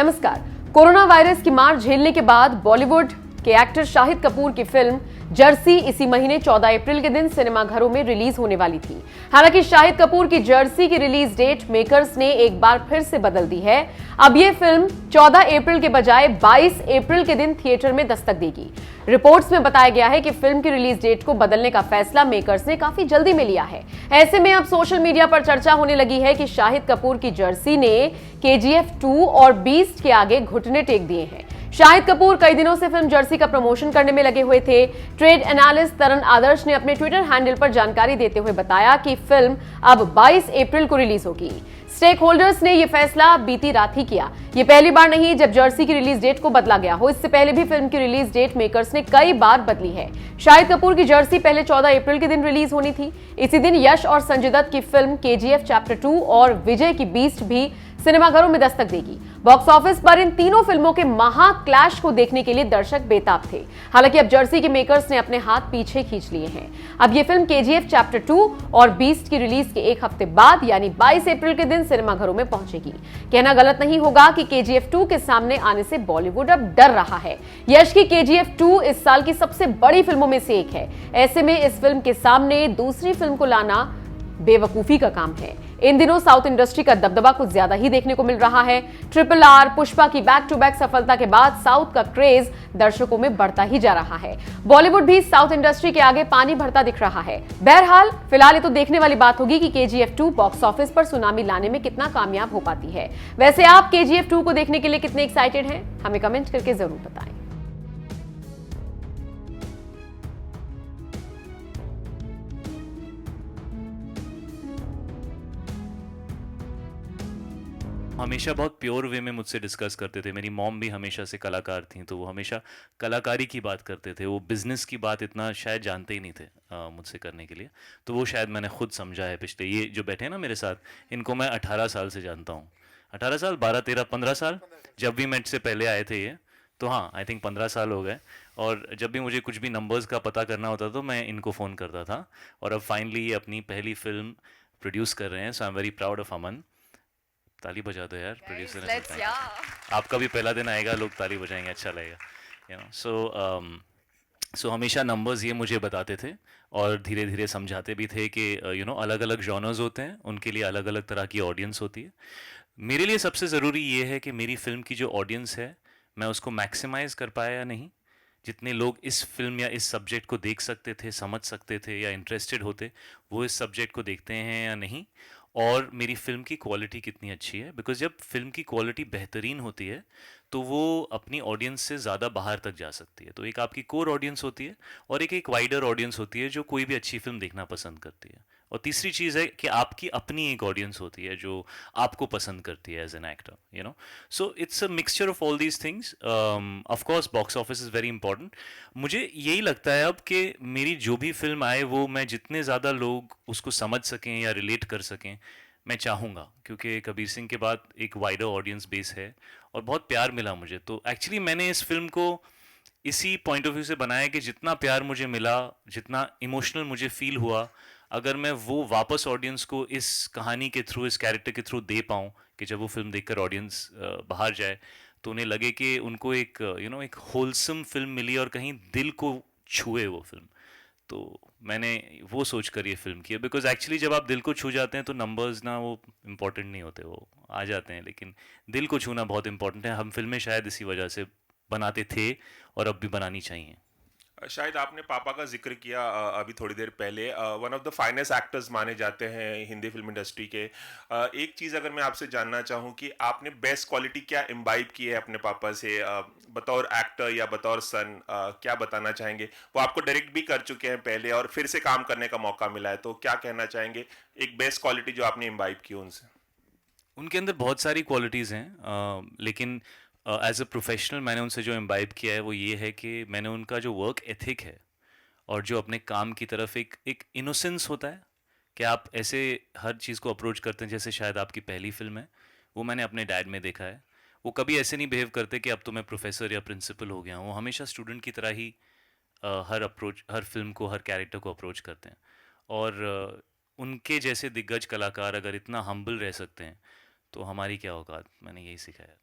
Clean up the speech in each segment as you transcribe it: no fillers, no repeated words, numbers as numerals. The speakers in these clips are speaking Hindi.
नमस्कार। कोरोना वायरस की मार झेलने के बाद बॉलीवुड के एक्टर शाहिद कपूर की फिल्म जर्सी इसी महीने 14 अप्रैल के दिन सिनेमाघरों में रिलीज होने वाली थी। हालांकि शाहिद कपूर की जर्सी की रिलीज डेट मेकर्स ने एक बार फिर से बदल दी है। अब यह फिल्म 14 अप्रैल के बजाय 22 अप्रैल के दिन थिएटर में दस्तक देगी। रिपोर्ट्स में बताया गया है कि फिल्म की रिलीज डेट को बदलने का फैसला मेकर्स ने काफी जल्दी में लिया है। ऐसे में अब सोशल मीडिया पर चर्चा होने लगी है कि शाहिद कपूर की जर्सी ने KGF 2 और बीस्ट के आगे घुटने टेक दिए हैं। शाहिद कपूर कई दिनों से फिल्म जर्सी का प्रमोशन करने में लगे हुए थे। ट्रेड एनालिस्ट तरन आदर्श ने अपने ट्विटर हैंडल पर जानकारी देते हुए बताया कि फिल्म अब 22 अप्रैल को रिलीज होगी। स्टेक होल्डर्स ने यह फैसला बीती रात ही किया। यह पहली बार नहीं जब जर्सी की रिलीज डेट को बदला गया हो। इससे पहले भी फिल्म की रिलीज डेट मेकर्स ने कई बार बदली है। शाहिद कपूर की जर्सी पहले 14 अप्रैल के दिन रिलीज होनी थी। इसी दिन यश और संजय दत्त की फिल्म KGF चैप्टर 2 और विजय की बीस्ट भी सिनेमाघरों में दस्तक देगी। बॉक्स ऑफिस पर इन तीनों फिल्मों के महा क्लैश को देखने के लिए दर्शक बेताब थे। हालांकि अब जर्सी के मेकर्स ने अपने हाथ पीछे खींच लिए हैं। अब यह फिल्म KGF चैप्टर 2 और बीस्ट की रिलीज के एक हफ्ते बाद यानी 22 अप्रैल के दिन सिनेमाघरों में पहुंचेगी। कहना गलत नहीं होगा कि KGF 2 के सामने आने से बॉलीवुड अब डर रहा है। यश की KGF 2 इस साल की सबसे बड़ी फिल्मों में से एक है। ऐसे में इस फिल्म के सामने दूसरी फिल्म को लाना बेवकूफी का काम है। इन दिनों साउथ इंडस्ट्री का दबदबा कुछ ज्यादा ही देखने को मिल रहा है। RRR, पुष्पा की बैक टू बैक सफलता के बाद साउथ का क्रेज दर्शकों में बढ़ता ही जा रहा है। बॉलीवुड भी साउथ इंडस्ट्री के आगे पानी भरता दिख रहा है। बहरहाल फिलहाल ये तो देखने वाली बात होगी कि KGF 2 बॉक्स ऑफिस पर सुनामी लाने में कितना कामयाब हो पाती है। वैसे आप KGF 2 को देखने के लिए कितने एक्साइटेड हैं, हमें कमेंट करके जरूर बताएं। हमेशा बहुत प्योर वे में मुझसे डिस्कस करते थे। मेरी मॉम भी हमेशा से कलाकार थी, तो वो हमेशा कलाकारी की बात करते थे। वो बिजनेस की बात इतना शायद जानते ही नहीं थे मुझसे करने के लिए। तो वो शायद मैंने खुद समझा है। पिछले ये जो बैठे हैं ना मेरे साथ, इनको मैं 18 साल से जानता हूँ। 18 साल, 12, 13, 15 साल, जब भी मैं से पहले आए थे ये, तो हाँ, आई थिंक 15 साल हो गए। और जब भी मुझे कुछ भी नंबर्स का पता करना होता तो मैं इनको फ़ोन करता था। और अब फाइनली ये अपनी पहली फिल्म प्रोड्यूस कर रहे हैं। So I am very proud of Aman. ताली बजा दो यार, प्रोड्यूसर ने बताया। आपका भी पहला दिन आएगा, लोग ताली बजाएंगे, अच्छा लगेगा। सो हमेशा नंबर्स ये मुझे बताते थे और धीरे धीरे समझाते भी थे कि अलग अलग जॉनर्स होते हैं, उनके लिए अलग अलग तरह की ऑडियंस होती है। मेरे लिए सबसे ज़रूरी ये है कि मेरी फिल्म की जो ऑडियंस है, मैं उसको मैक्सिमाइज कर पाया या नहीं। जितने लोग इस फिल्म या इस सब्जेक्ट को देख सकते थे, समझ सकते थे या इंटरेस्टेड होते, वो इस सब्जेक्ट को देखते हैं या नहीं। और मेरी फ़िल्म की क्वालिटी कितनी अच्छी है। बिकॉज जब फिल्म की क्वालिटी बेहतरीन होती है तो वो अपनी ऑडियंस से ज़्यादा बाहर तक जा सकती है। तो एक आपकी कोर ऑडियंस होती है और एक वाइडर ऑडियंस होती है जो कोई भी अच्छी फिल्म देखना पसंद करती है। और तीसरी चीज़ है कि आपकी अपनी एक ऑडियंस होती है जो आपको पसंद करती है as an actor, so it's a mixture of all these things. Of course box office is very important. मुझे यही लगता है अब कि मेरी जो भी फिल्म आए वो मैं जितने ज़्यादा लोग उसको समझ सकें या रिलेट कर सकें, मैं चाहूँगा। क्योंकि कबीर सिंह के बाद एक वाइडर ऑडियंस बेस है और बहुत प्यार मिला मुझे। तो एक्चुअली मैंने इस फिल्म को इसी पॉइंट ऑफ व्यू से बनाया कि जितना प्यार मुझे मिला, जितना इमोशनल मुझे फील हुआ, अगर मैं वो वापस ऑडियंस को इस कहानी के थ्रू, इस कैरेक्टर के थ्रू दे पाऊँ कि जब वो फिल्म देखकर ऑडियंस बाहर जाए तो उन्हें लगे कि उनको एक एक होलसम फिल्म मिली और कहीं दिल को छुए वो फिल्म। तो मैंने वो सोच कर ये फिल्म की है। बिकॉज एक्चुअली जब आप दिल को छू जाते हैं तो नंबर्स ना वो इम्पोर्टेंट नहीं होते, वो आ जाते हैं। लेकिन दिल को छूना बहुत इंपॉर्टेंट है। हम फिल्में शायद इसी वजह से बनाते थे और अब भी बनानी चाहिए। शायद आपने पापा का जिक्र किया अभी थोड़ी देर पहले। One of the finest actors माने जाते हैं हिंदी फिल्म इंडस्ट्री के। एक चीज़ अगर मैं आपसे जानना चाहूँ कि आपने बेस्ट क्वालिटी क्या इम्बाइब की है अपने पापा से, बतौर एक्टर या बतौर सन, क्या बताना चाहेंगे? वो आपको डायरेक्ट भी कर चुके हैं पहले और फिर से काम करने का मौका मिला है, तो क्या कहना चाहेंगे एक बेस्ट क्वालिटी जो आपने इम्बाइब की उनसे? उनके अंदर बहुत सारी क्वालिटीज़ हैं, लेकिन एज अ प्रोफेशनल मैंने उनसे जो इम्बाइब किया है वो ये है कि मैंने उनका जो वर्क एथिक है और जो अपने काम की तरफ एक एक इनोसेंस होता है कि आप ऐसे हर चीज़ को अप्रोच करते हैं। जैसे शायद आपकी पहली फिल्म है, वो मैंने अपने डैड में देखा है। वो कभी ऐसे नहीं बिहेव करते कि अब तो मैं प्रोफेसर या प्रिंसिपल हो गया हूँ। वो हमेशा स्टूडेंट की तरह ही हर फिल्म को, हर कैरेक्टर को अप्रोच करते हैं। और उनके जैसे दिग्गज कलाकार अगर इतना हम्बल रह सकते हैं तो हमारी क्या औकात। मैंने यही सीखा है।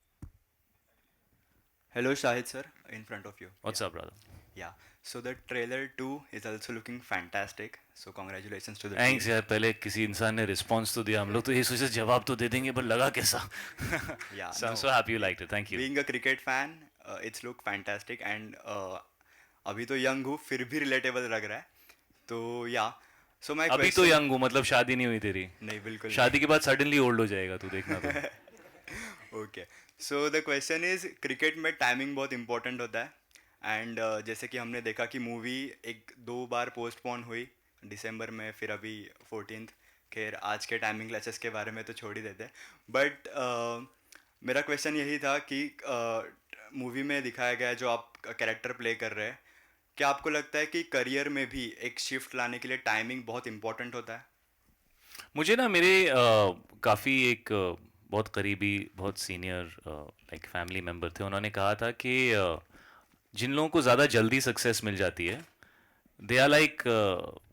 Hello, Shahid sir, in front of you. What's up brother? Yeah. So the trailer 2 is also looking fantastic. So congratulations to the thanks team. यार, पहले किसी इंसान ने रिस्पॉन्स तो दिया, हम लोग तो ये सोचे जवाब तो दे देंगे, पर लगा कैसा? Yeah. So I'm No. so happy you liked it. Thank you. Being a cricket fan, it's look fantastic and अभी तो यंग हूँ फिर भी रिलेटेबल लग रहा है. तो या सो माय अभी तो यंग हूँ मतलब शादी नहीं हुई तेरी? नहीं बिल्कुल शादी के बाद सडनली ओल्ड हो जाएगा तू, देखना तो. Okay. So the question is cricket में टाइमिंग बहुत इंपॉर्टेंट होता है एंड जैसे कि हमने देखा कि मूवी एक 2 बार पोस्टपोन हुई दिसंबर में फिर अभी 14th. खैर आज के टाइमिंग क्लैशेस के बारे में तो छोड़ ही देते हैं बट मेरा क्वेश्चन यही था कि मूवी में दिखाया गया है जो आप कैरेक्टर प्ले कर रहे हैं, क्या आपको लगता है कि करियर में भी एक शिफ्ट लाने के लिए टाइमिंग बहुत इंपॉर्टेंट होता है? मुझे ना मेरे काफ़ी एक बहुत करीबी, बहुत सीनियर लाइक फैमिली मेम्बर थे, उन्होंने कहा था कि जिन लोगों को ज़्यादा जल्दी सक्सेस मिल जाती है, they are like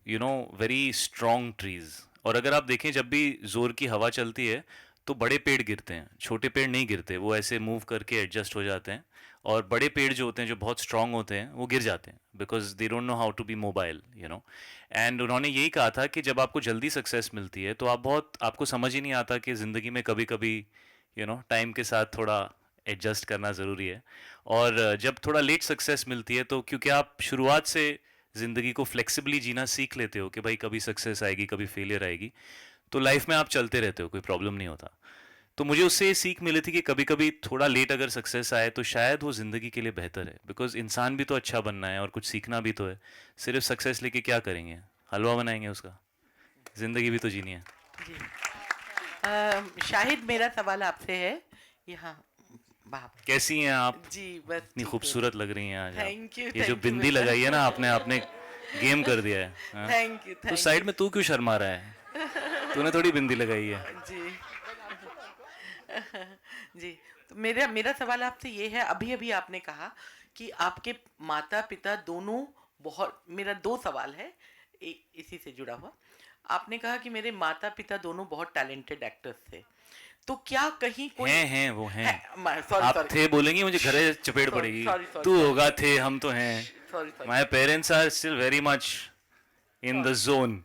you know very strong trees. और अगर आप देखें जब भी ज़ोर की हवा चलती है तो बड़े पेड़ गिरते हैं, छोटे पेड़ नहीं गिरते, वो ऐसे मूव करके एडजस्ट हो जाते हैं. और बड़े पेड़ जो होते हैं, जो बहुत स्ट्रांग होते हैं, वो गिर जाते हैं because they don't know how to be mobile, you know. And उन्होंने यही कहा था कि जब आपको जल्दी सक्सेस मिलती है तो आपको समझ ही नहीं आता कि ज़िंदगी में कभी कभी यू नो टाइम के साथ थोड़ा एडजस्ट करना ज़रूरी है. और जब थोड़ा लेट सक्सेस मिलती है तो क्योंकि आप शुरुआत से ज़िंदगी को फ्लेक्सिबली जीना सीख लेते हो कि भाई कभी सक्सेस आएगी, कभी फेलियर आएगी, तो लाइफ में आप चलते रहते हो, कोई प्रॉब्लम नहीं होता. तो मुझे उससे ये सीख मिली थी कि कभी कभी थोड़ा लेट अगर सक्सेस आए तो शायद वो ज़िंदगी के लिए बेहतर है, बिकॉज इंसान भी तो अच्छा बनना है और कुछ सीखना भी तो है. सिर्फ सक्सेस लेके क्या करेंगे? हलवा बनाएंगे उसका? ज़िंदगी भी तो जीनी है. जी शाहिद, मेरा सवाल आपसे है यहाँ. बाप कैसी हैं आप? जी बस इतनी ठीक खूबसूरत लग रही हैं आज आप. Thank you. ये जो बिंदी लगाई है ना आपने गेम कर दिया है. हाँ? Thank you. तो साइड में तू क्यों शर्मा रहा है? तूने थोड़ी बिंदी लगाई है. जी जी तो मेरा सवाल आपसे ये है, अभी अभी आपने कहा कि आपके माता पिता दोनों बहुत, मेरा 2 सवाल है एक इसी से जुड़ा हुआ. आपने कहा कि मेरे माता पिता दोनों बहुत टैलेंटेड एक्टर्स थे, तो क्या कहीं कोई हैं वो हैं. सॉरी आप थे बोलेंगे मुझे घरे चपेट Sorry, पड़ेगी. sorry. तू होगा, थे, हम तो हैं. Sorry my parents are still very much in the zone.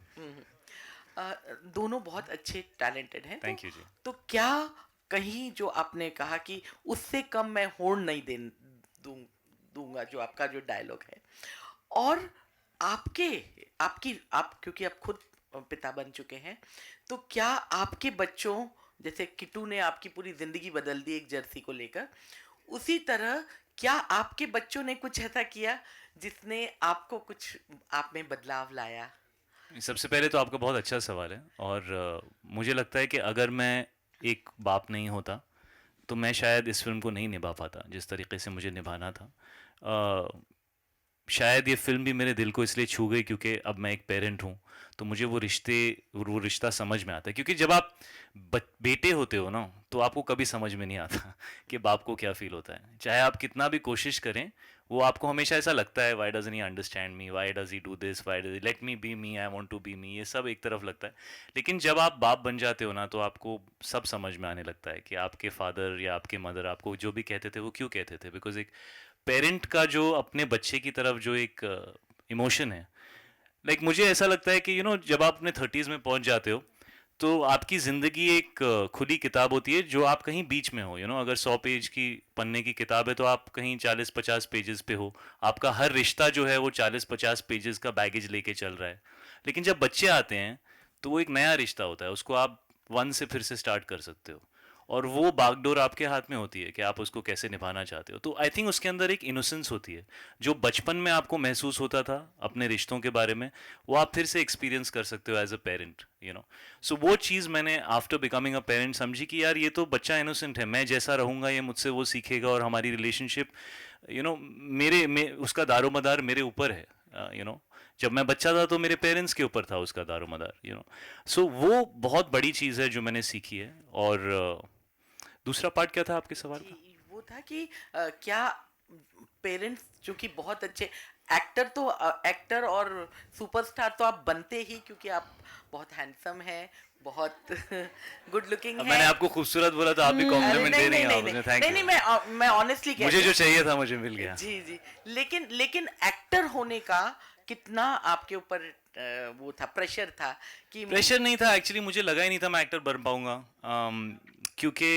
दोनों बहुत अच्छे टैलेंटेड हैं. Thank you जी. तो क्या कहीं जो आपने कहा कि उससे कम मैं होड़ नहीं दूंगा, जो आपका जो डायलॉग है, और आप क्योंकि आप खुद पिता बन चुके हैं, तो क्या आपके बच्चों, जैसे किट्टू ने आपकी पूरी जिंदगी बदल दी एक जर्सी को लेकर, उसी तरह क्या आपके बच्चों ने कुछ ऐसा किया जिसने आपको कुछ आप में बदलाव लाया? सबसे पहले तो आपका बहुत अच्छा सवाल है. और मुझे लगता है कि अगर मैं एक बाप नहीं होता तो मैं शायद इस फिल्म को नहीं निभा पाता जिस तरीके से मुझे निभाना था. शायद ये फिल्म भी मेरे दिल को इसलिए छू गई क्योंकि अब मैं एक पेरेंट हूँ, तो मुझे वो रिश्ता समझ में आता है. क्योंकि जब आप बेटे होते हो ना, तो आपको कभी समझ में नहीं आता कि बाप को क्या फील होता है. चाहे आप कितना भी कोशिश करें, वो आपको हमेशा ऐसा लगता है, why doesn't he understand me, why does he do this, why does let me be me, I want to be me, ये सब एक तरफ लगता है. लेकिन जब आप बाप बन जाते हो ना, तो आपको सब समझ में आने लगता है कि आपके फादर या आपके मदर आपको जो भी कहते थे वो क्यों कहते थे. बिकॉज एक पेरेंट का जो अपने बच्चे की तरफ जो एक इमोशन है, लाइक मुझे ऐसा लगता है कि यू नो जब आप अपने 30s में पहुंच जाते हो तो आपकी ज़िंदगी एक खुली किताब होती है जो आप कहीं बीच में हो. यू नो अगर 100 पेज की पन्ने की किताब है तो आप कहीं 40-50 पेजेस पे हो. आपका हर रिश्ता जो है वो 40-50 पेजेस का बैगेज लेके चल रहा है. लेकिन जब बच्चे आते हैं तो वो एक नया रिश्ता होता है, उसको आप 1 से फिर से स्टार्ट कर सकते हो. और वो बागडोर आपके हाथ में होती है कि आप उसको कैसे निभाना चाहते हो. तो आई थिंक उसके अंदर एक इनोसेंस होती है जो बचपन में आपको महसूस होता था अपने रिश्तों के बारे में, वो आप फिर से एक्सपीरियंस कर सकते हो as a parent, you know. So वो चीज़ मैंने आफ्टर बिकमिंग अ पेरेंट समझी कि यार ये तो बच्चा इनोसेंट है, मैं जैसा रहूँगा ये मुझसे वो सीखेगा, और हमारी रिलेशनशिप यू नो उसका दारोमदार मेरे ऊपर है. यू नो जब मैं बच्चा था तो मेरे पेरेंट्स के ऊपर था उसका दारोमदार, यू नो. सो वो बहुत बड़ी चीज़ है जो मैंने सीखी है. और दूसरा पार्ट क्या था आपके सवाल का? वो था कि क्या पेरेंट्स जो कि बहुत अच्छे एक्टर और सुपरस्टार तो आप बनते ही, क्योंकि आप बहुत हैंडसम हैं, बहुत गुड लुकिंग अब है। मैंने आपको खूबसूरत बोला तो आप भी कॉम्प्लीमेंट दे रही हैं आपने, थैंक नहीं, यू। मैं ऑनेस्टली कह मुझे रही जो हूँ। चाहिए था मुझे मिल गया। जी जी। लेकिन एक्टर होने का कितना आपके ऊपर वो था, प्रेशर था कि प्रेशर नहीं था एक्चुअली, मुझे लगा ही नहीं था मैं एक्टर बन पाऊंगा, क्योंकि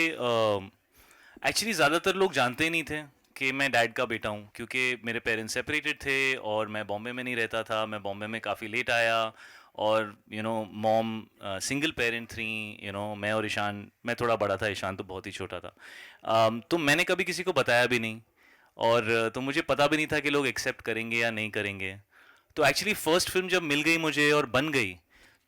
एक्चुअली ज़्यादातर लोग जानते ही नहीं थे कि मैं डैड का बेटा हूँ, क्योंकि मेरे पेरेंट्स सेपरेटेड थे और मैं बॉम्बे में नहीं रहता था। मैं बॉम्बे में काफ़ी लेट आया और मॉम सिंगल पेरेंट थी। मैं और ईशान, मैं थोड़ा बड़ा था, ईशान तो बहुत ही छोटा था। तो मैंने कभी किसी को बताया भी नहीं, और तो मुझे पता भी नहीं था कि लोग एक्सेप्ट करेंगे या नहीं करेंगे। तो एक्चुअली फर्स्ट फिल्म जब मिल गई मुझे और बन गई,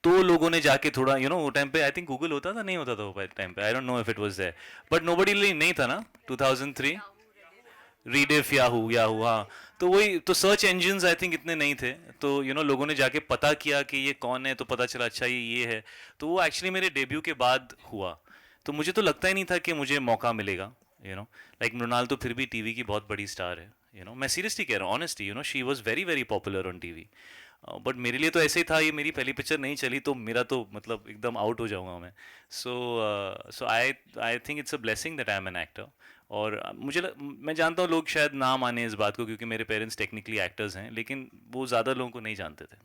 तो लोगों ने जाके थोड़ा वो टाइम पे आई थिंक गूगल होता था, नहीं होता था वो टाइम पे, I don't know if it was there, but nobody नहीं था ना 2003, रीडिफ, याहू याहू, हाँ। तो वही तो सर्च इंजन्स आई थिंक इतने नहीं थे, तो लोगों ने जाके पता किया कि ये कौन है, तो पता चला अच्छा ये है। तो वो एक्चुअली मेरे डेब्यू के बाद हुआ। तो मुझे तो लगता ही नहीं था कि मुझे मौका मिलेगा। लाइक मृणाल तो फिर भी टीवी की बहुत बड़ी स्टार है। मैं सीरियसली कह रहा हूँ, honestly, she was very very popular on TV. But मेरे लिए तो ऐसे ही था, ये मेरी पहली पिक्चर नहीं चली तो मेरा तो मतलब एकदम आउट हो जाऊंगा मैं। So I think it's a blessing that I am an actor. और मैं जानता हूँ लोग शायद ना माने इस बात को, क्योंकि मेरे पेरेंट्स टेक्निकली एक्टर्स हैं, लेकिन वो ज़्यादा लोगों को नहीं जानते थे।